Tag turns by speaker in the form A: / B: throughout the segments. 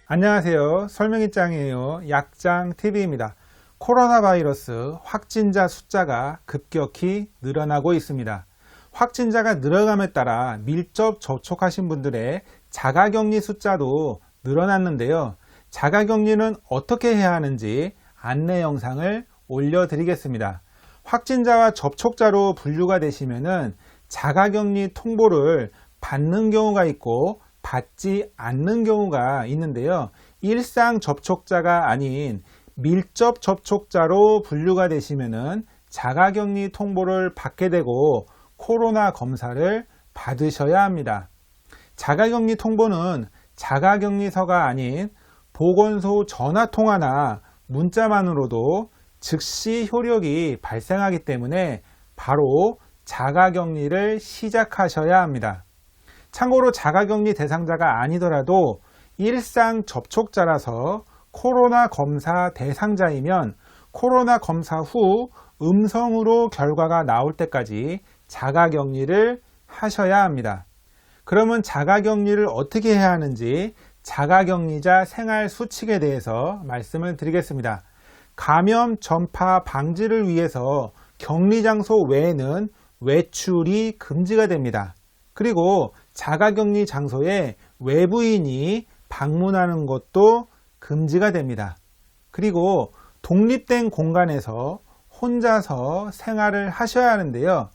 A: 안녕하세요. 설명이짱이에요. 약짱TV입니다. 코로나 바이러스 확진자 숫자가 급격히 늘어나고 있습니다. 확진자가 늘어감에 따라 밀접 접촉하신 분들의 자가격리 숫자도 늘어났는데요. 자가격리는 어떻게 해야 하는지 안내 영상을 올려드리겠습니다. 확진자와 접촉자로 분류가 되시면은 자가격리 통보를 받는 경우가 있고 받지 않는 경우가 있는데요. 일상 접촉자가 아닌 밀접 접촉자로 분류가 되시면은 자가격리 통보를 받게 되고 코로나 검사를 받으셔야 합니다. 자가격리 통보는 자가격리서가 아닌 보건소 전화통화나 문자만으로도 즉시 효력이 발생하기 때문에 바로 자가격리를 시작하셔야 합니다. 참고로 자가격리 대상자가 아니더라도 일상 접촉자라서 코로나 검사 대상자이면 코로나 검사 후 음성으로 결과가 나올 때까지 자가격리를 하셔야 합니다. 그러면 자가격리를 어떻게 해야 하는지 자가격리자 생활 수칙에 대해서 말씀을 드리겠습니다. 감염 전파 방지를 위해서 격리장소 외에는 외출이 금지가 됩니다. 그리고 자가격리 장소에 외부인이 방문하는 것도 금지가 됩니다. 그리고 독립된 공간에서 혼자서 생활을 하셔야 하는데요.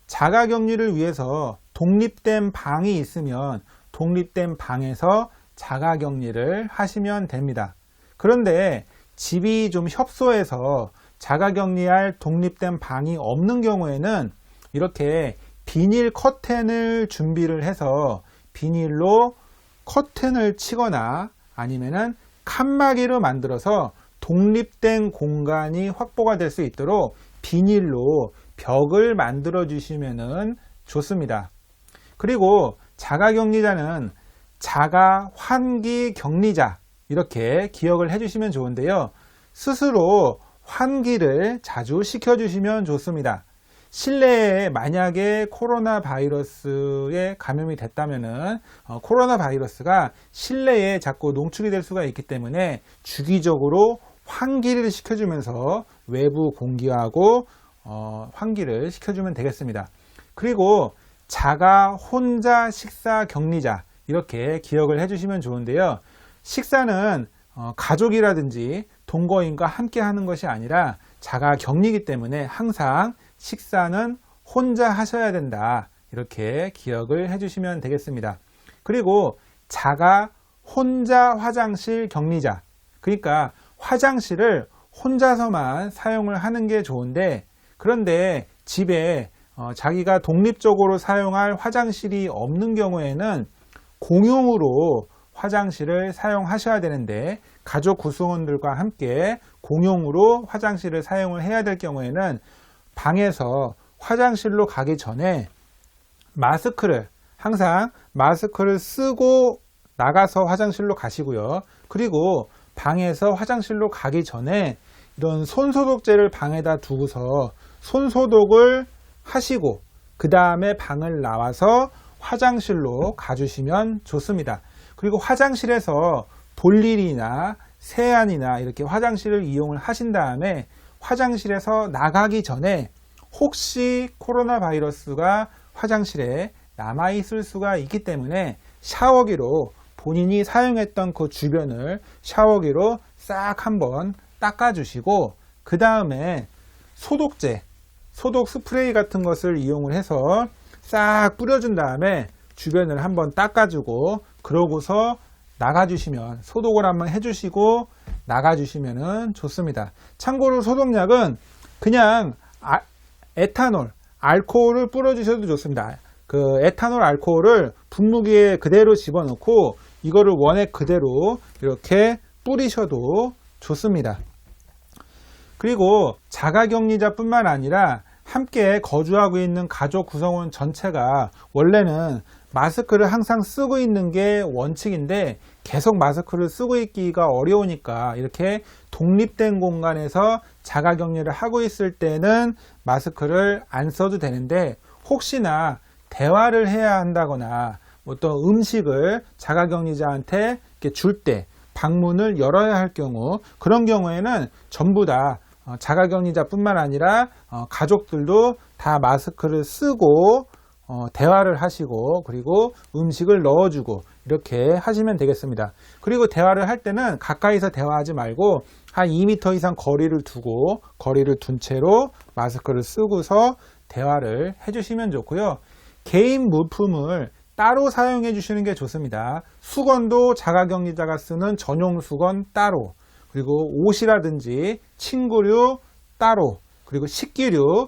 A: 자가격리를 위해서 독립된 방이 있으면 독립된 방에서 자가격리를 하시면 됩니다. 그런데 집이 좀 협소해서 자가격리할 독립된 방이 없는 경우에는 이렇게 비닐 커튼을 준비를 해서 비닐로 커튼을 치거나 아니면은 칸막이로 만들어서 독립된 공간이 확보가 될 수 있도록 비닐로 벽을 만들어 주시면 좋습니다. 그리고 자가격리자는 자가 환기 격리자 이렇게 기억을 해주시면 좋은데요. 스스로 환기를 자주 시켜주시면 좋습니다. 실내에 만약에 코로나 바이러스에 감염이 됐다면은 코로나 바이러스가 실내에 자꾸 농축이 될 수가 있기 때문에 주기적으로 환기를 시켜주면서 외부 공기하고 환기를 시켜주면 되겠습니다. 그리고 자가 혼자 식사 격리자 이렇게 기억을 해주시면 좋은데요. 식사는 가족이라든지 동거인과 함께 하는 것이 아니라 자가 격리이기 때문에 항상 식사는 혼자 하셔야 된다. 이렇게 기억을 해주시면 되겠습니다. 그리고 자가 혼자 화장실 격리자. 그러니까 화장실을 혼자서만 사용을 하는 게 좋은데 그런데 집에 자기가 독립적으로 사용할 화장실이 없는 경우에는 공용으로 화장실을 사용하셔야 되는데 가족 구성원들과 함께 공용으로 화장실을 사용을 해야 될 경우에는 방에서 화장실로 가기 전에 항상 마스크를 쓰고 나가서 화장실로 가시고요. 그리고 방에서 화장실로 가기 전에 이런 손소독제를 방에다 두고서 손소독을 하시고 그 다음에 방을 나와서 화장실로 가주시면 좋습니다. 그리고 화장실에서 볼일이나 세안이나 이렇게 화장실을 이용을 하신 다음에 화장실에서 나가기 전에 혹시 코로나 바이러스가 화장실에 남아있을 수가 있기 때문에 샤워기로 본인이 사용했던 그 주변을 샤워기로 싹 한번 닦아주시고 그 다음에 소독제, 소독 스프레이 같은 것을 이용을 해서 싹 뿌려준 다음에 주변을 한번 닦아주고 그러고서 나가주시면 소독을 한번 해주시고 나가주시면 좋습니다. 참고로 소독약은 그냥 에탄올, 알코올을 뿌려주셔도 좋습니다. 그 에탄올, 알코올을 분무기에 그대로 집어넣고 이거를 원액 그대로 이렇게 뿌리셔도 좋습니다. 그리고 자가격리자뿐만 아니라 함께 거주하고 있는 가족 구성원 전체가 원래는 마스크를 항상 쓰고 있는 게 원칙인데 계속 마스크를 쓰고 있기가 어려우니까 이렇게 독립된 공간에서 자가격리를 하고 있을 때는 마스크를 안 써도 되는데 혹시나 대화를 해야 한다거나 어떤 음식을 자가격리자한테 이렇게 줄 때 방문을 열어야 할 경우, 그런 경우에는 전부 다 자가격리자뿐만 아니라 가족들도 다 마스크를 쓰고 대화를 하시고, 그리고 음식을 넣어주고 이렇게 하시면 되겠습니다. 그리고 대화를 할 때는 가까이서 대화하지 말고 한 2m 이상 거리를 두고, 거리를 둔 채로 마스크를 쓰고서 대화를 해주시면 좋고요. 개인 물품을 따로 사용해 주시는 게 좋습니다. 수건도 자가격리자가 쓰는 전용 수건 따로, 그리고 옷이라든지 침구류 따로, 그리고 식기류,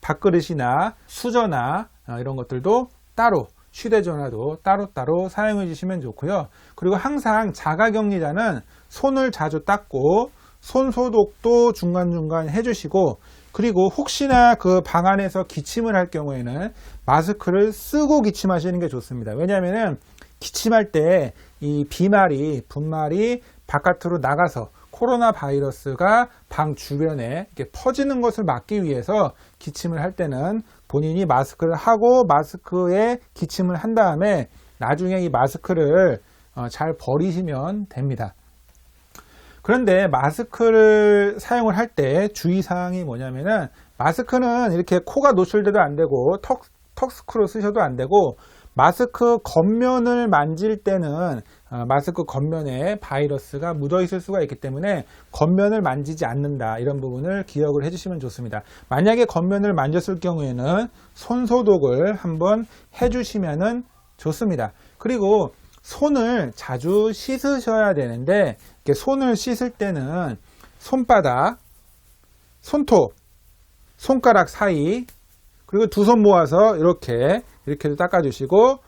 A: 밥그릇이나 수저나 이런 것들도 따로, 휴대전화도 따로따로 사용해 주시면 좋고요. 그리고 항상 자가격리자는 손을 자주 닦고 손 소독도 중간중간 해주시고, 그리고 혹시나 그 방 안에서 기침을 할 경우에는 마스크를 쓰고 기침하시는 게 좋습니다. 왜냐하면 기침할 때 이 비말이, 분말이 바깥으로 나가서 코로나 바이러스가 방 주변에 이렇게 퍼지는 것을 막기 위해서 기침을 할 때는 본인이 마스크를 하고 마스크에 기침을 한 다음에 나중에 이 마스크를 잘 버리시면 됩니다. 그런데 마스크를 사용을 할 때 주의사항이 뭐냐면은, 마스크는 이렇게 코가 노출돼도 안 되고 턱스크로 쓰셔도 안 되고, 마스크 겉면을 만질 때는 마스크 겉면에 바이러스가 묻어 있을 수가 있기 때문에 겉면을 만지지 않는다, 이런 부분을 기억을 해주시면 좋습니다. 만약에 겉면을 만졌을 경우에는 손 소독을 한번 해주시면 좋습니다. 그리고 손을 자주 씻으셔야 되는데, 이렇게 손을 씻을 때는 손바닥, 손톱, 손가락 사이, 그리고 두 손 모아서 이렇게도 닦아주시고,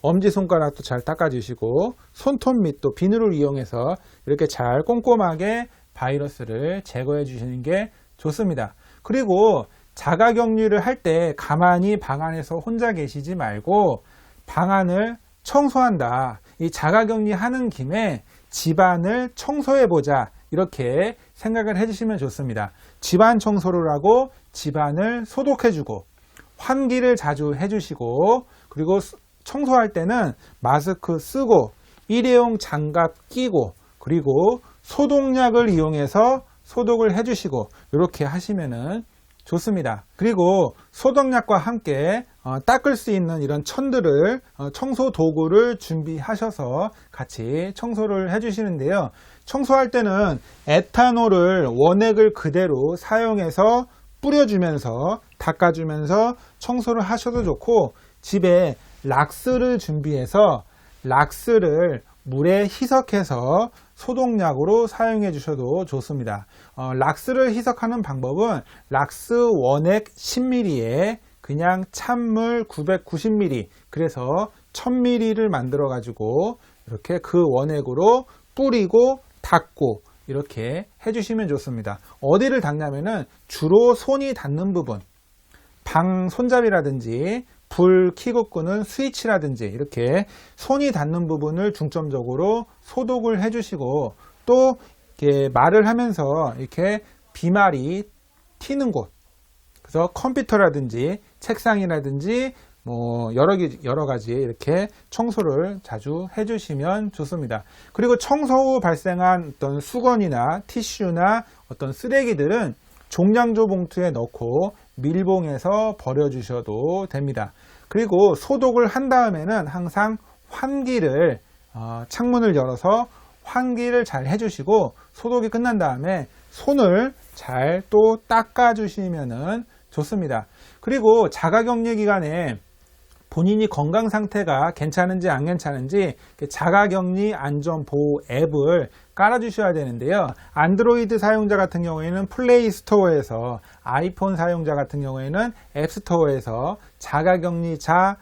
A: 엄지손가락도 잘 닦아주시고, 손톱 밑도 비누를 이용해서 이렇게 잘 꼼꼼하게 바이러스를 제거해 주시는 게 좋습니다. 그리고 자가격리를 할 때 가만히 방 안에서 혼자 계시지 말고 방 안을 청소한다. 이 자가격리 하는 김에 집안을 청소해보자, 이렇게 생각을 해주시면 좋습니다. 집안 청소를 하고 집안을 소독해주고 환기를 자주 해주시고, 그리고 청소할 때는 마스크 쓰고 일회용 장갑 끼고, 그리고 소독약을 이용해서 소독을 해주시고, 이렇게 하시면은 좋습니다. 그리고 소독약과 함께 닦을 수 있는 이런 천들을, 청소 도구를 준비하셔서 같이 청소를 해주시는데요. 청소할 때는 에탄올을 원액을 그대로 사용해서 뿌려주면서 닦아주면서 청소를 하셔도 좋고, 집에 락스를 준비해서 락스를 물에 희석해서 소독약으로 사용해 주셔도 좋습니다. 락스를 희석하는 방법은 락스 원액 10ml에 그냥 찬물 990ml, 그래서 1000ml를 만들어 가지고 이렇게 그 원액으로 뿌리고 닦고 이렇게 해주시면 좋습니다. 어디를 닦냐면은 주로 손이 닿는 부분, 방 손잡이라든지 불 켜고 끄는 스위치라든지 이렇게 손이 닿는 부분을 중점적으로 소독을 해주시고, 또 이렇게 말을 하면서 이렇게 비말이 튀는 곳, 그래서 컴퓨터라든지 책상이라든지 뭐 여러 가지 이렇게 청소를 자주 해주시면 좋습니다. 그리고 청소 후 발생한 어떤 수건이나 티슈나 어떤 쓰레기들은 종량조 봉투에 넣고 밀봉해서 버려주셔도 됩니다. 그리고 소독을 한 다음에는 항상 환기를, 창문을 열어서 환기를 잘 해주시고, 소독이 끝난 다음에 손을 잘 또 닦아주시면 좋습니다. 그리고 자가격리 기간에 본인이 건강 상태가 괜찮은지 안 괜찮은지 자가격리 안전보호 앱을 깔아주셔야 되는데요. 안드로이드 사용자 같은 경우에는 플레이 스토어에서, 아이폰 사용자 같은 경우에는 앱스토어에서 자가격리자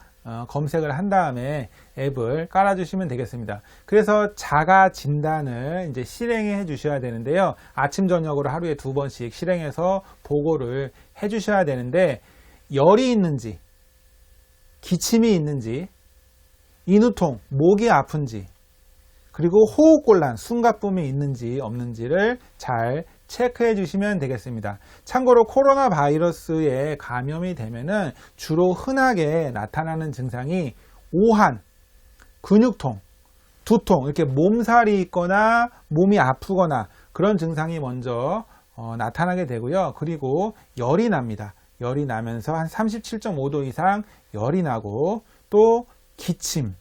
A: 검색을 한 다음에 앱을 깔아주시면 되겠습니다. 그래서 자가 진단을 이제 실행해 주셔야 되는데요. 아침 저녁으로 하루에 2번씩 실행해서 보고를 해 주셔야 되는데, 열이 있는지, 기침이 있는지, 인후통, 목이 아픈지, 그리고 호흡곤란, 숨가쁨이 있는지 없는지를 잘 체크해 주시면 되겠습니다. 참고로 코로나 바이러스에 감염이 되면은 주로 흔하게 나타나는 증상이 오한, 근육통, 두통, 이렇게 몸살이 있거나 몸이 아프거나 그런 증상이 먼저 나타나게 되고요. 그리고 열이 납니다. 열이 나면서 한 37.5도 이상 열이 나고 또 기침,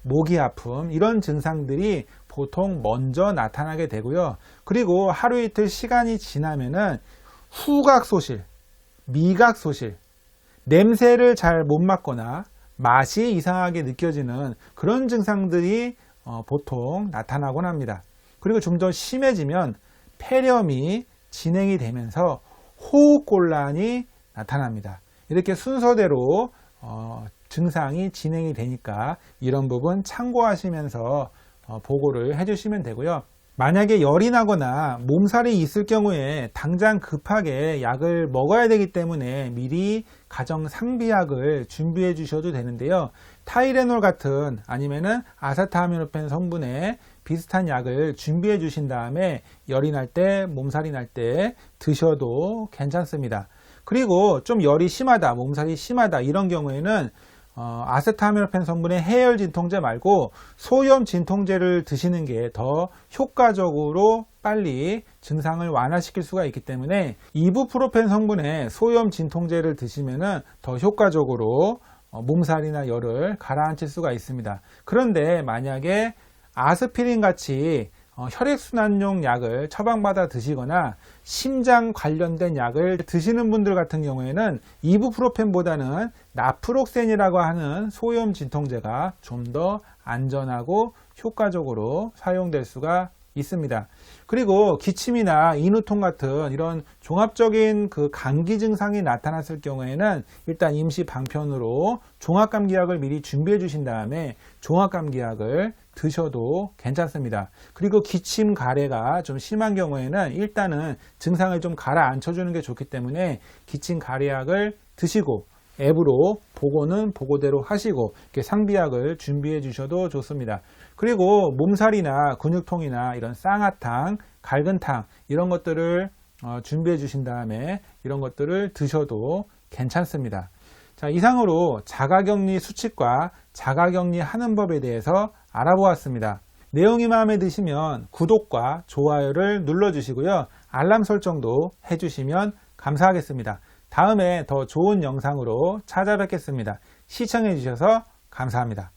A: 목이 아픔 이런 증상들이 보통 먼저 나타나게 되고요. 그리고 하루 이틀 시간이 지나면은 후각소실, 미각소실, 냄새를 잘 못 맡거나 맛이 이상하게 느껴지는 그런 증상들이 보통 나타나곤 합니다. 그리고 좀 더 심해지면 폐렴이 진행이 되면서 호흡곤란이 나타납니다. 이렇게 순서대로 증상이 진행이 되니까 이런 부분 참고하시면서 보고를 해주시면 되고요. 만약에 열이 나거나 몸살이 있을 경우에 당장 급하게 약을 먹어야 되기 때문에 미리 가정 상비약을 준비해 주셔도 되는데요. 타이레놀 같은 아니면은 아세타미노펜 성분의 비슷한 약을 준비해 주신 다음에 열이 날 때, 몸살이 날 때 드셔도 괜찮습니다. 그리고 좀 열이 심하다, 몸살이 심하다 이런 경우에는 아세타미노펜 성분의 해열 진통제 말고 소염 진통제를 드시는 게 더 효과적으로 빨리 증상을 완화시킬 수가 있기 때문에 이부프로펜 성분의 소염 진통제를 드시면 더 효과적으로 몸살이나 열을 가라앉힐 수가 있습니다. 그런데 만약에 아스피린 같이 혈액순환용 약을 처방받아 드시거나 심장 관련된 약을 드시는 분들 같은 경우에는 이부프로펜보다는 나프록센이라고 하는 소염 진통제가 좀 더 안전하고 효과적으로 사용될 수가 있습니다. 그리고 기침이나 인후통 같은 이런 종합적인 그 감기 증상이 나타났을 경우에는 일단 임시 방편으로 종합감기약을 미리 준비해 주신 다음에 종합감기약을 드셔도 괜찮습니다. 그리고 기침, 가래가 좀 심한 경우에는 일단은 증상을 좀 가라앉혀 주는 게 좋기 때문에 기침, 가래약을 드시고 앱으로 보고는 보고대로 하시고 이렇게 상비약을 준비해 주셔도 좋습니다. 그리고 몸살이나 근육통이나 이런 쌍화탕, 갈근탕 이런 것들을 준비해 주신 다음에 이런 것들을 드셔도 괜찮습니다. 자, 이상으로 자가격리 수칙과 자가격리 하는 법에 대해서 알아보았습니다. 내용이 마음에 드시면 구독과 좋아요를 눌러주시고요. 알람 설정도 해주시면 감사하겠습니다. 다음에 더 좋은 영상으로 찾아뵙겠습니다. 시청해 주셔서 감사합니다.